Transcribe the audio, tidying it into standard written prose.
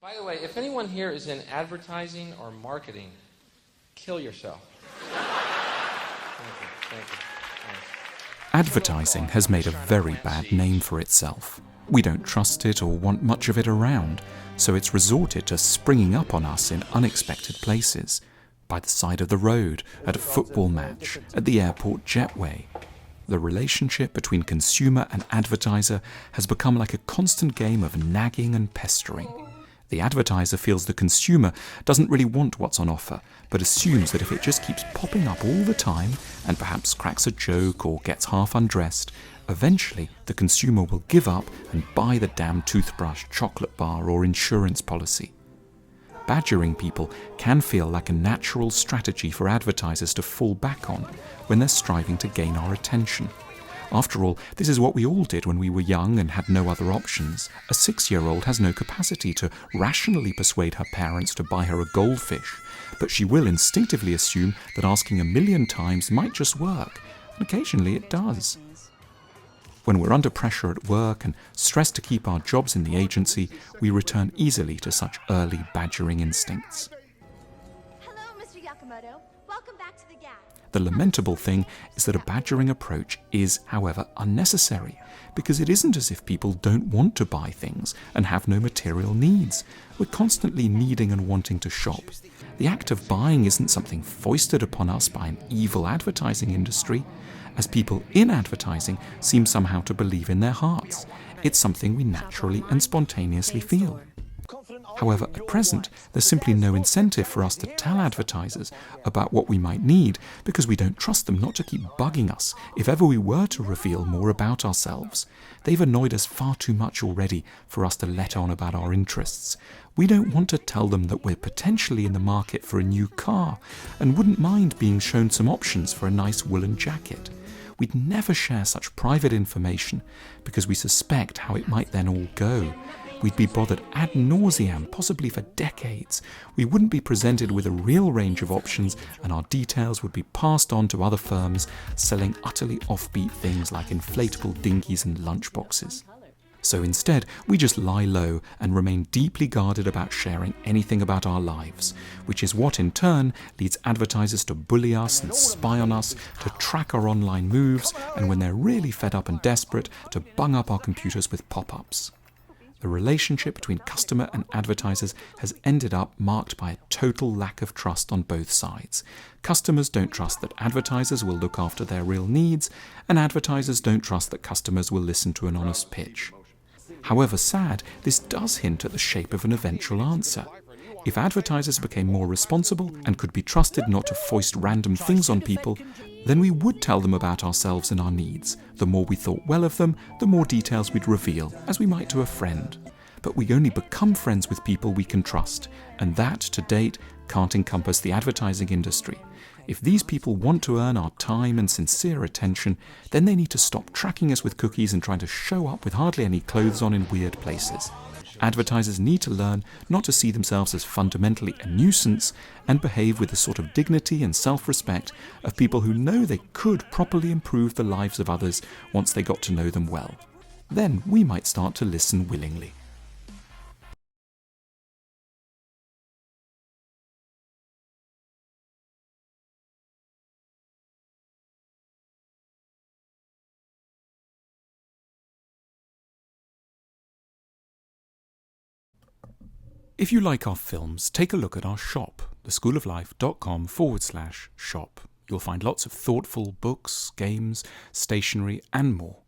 By the way, if anyone here is in advertising or marketing, kill yourself. Thank you. Advertising has made a very bad name for itself. We don't trust it or want much of it around, so it's resorted to springing up on us in unexpected places. By the side of the road, at a football match, at the airport jetway. The relationship between consumer and advertiser has become like a constant game of nagging and pestering. The advertiser feels the consumer doesn't really want what's on offer, but assumes that if it just keeps popping up all the time and perhaps cracks a joke or gets half undressed, eventually the consumer will give up and buy the damn toothbrush, chocolate bar or insurance policy. Badgering people can feel like a natural strategy for advertisers to fall back on when they're striving to gain our attention. After all, this is what we all did when we were young and had no other options. A 6-year-old has no capacity to rationally persuade her parents to buy her a goldfish, but she will instinctively assume that asking 1,000,000 times might just work, and occasionally it does. When we're under pressure at work and stressed to keep our jobs in the agency, we return easily to such early badgering instincts. Hello, Mr. Yakamoto. Welcome back to the Gap. The lamentable thing is that a badgering approach is, however, unnecessary, because it isn't as if people don't want to buy things and have no material needs. We're constantly needing and wanting to shop. The act of buying isn't something foisted upon us by an evil advertising industry, as people in advertising seem somehow to believe in their hearts. It's something we naturally and spontaneously feel. However, at present, there's simply no incentive for us to tell advertisers about what we might need because we don't trust them not to keep bugging us if ever we were to reveal more about ourselves. They've annoyed us far too much already for us to let on about our interests. We don't want to tell them that we're potentially in the market for a new car and wouldn't mind being shown some options for a nice woolen jacket. We'd never share such private information because we suspect how it might then all go. We'd be bothered ad nauseam, possibly for decades. We wouldn't be presented with a real range of options, and our details would be passed on to other firms selling utterly offbeat things like inflatable dinghies and lunchboxes. So instead, we just lie low and remain deeply guarded about sharing anything about our lives, which is what in turn leads advertisers to bully us and spy on us, to track our online moves, and when they're really fed up and desperate, to bung up our computers with pop-ups. The relationship between customer and advertisers has ended up marked by a total lack of trust on both sides. Customers don't trust that advertisers will look after their real needs, and advertisers don't trust that customers will listen to an honest pitch. However sad, this does hint at the shape of an eventual answer. If advertisers became more responsible and could be trusted not to foist random things on people, then we would tell them about ourselves and our needs. The more we thought well of them, the more details we'd reveal, as we might to a friend. But we only become friends with people we can trust, and that, to date, can't encompass the advertising industry. If these people want to earn our time and sincere attention, then they need to stop tracking us with cookies and trying to show up with hardly any clothes on in weird places. Advertisers need to learn not to see themselves as fundamentally a nuisance and behave with the sort of dignity and self-respect of people who know they could properly improve the lives of others once they got to know them well. Then we might start to listen willingly. If you like our films, take a look at our shop, theschooloflife.com/shop. You'll find lots of thoughtful books, games, stationery, and more.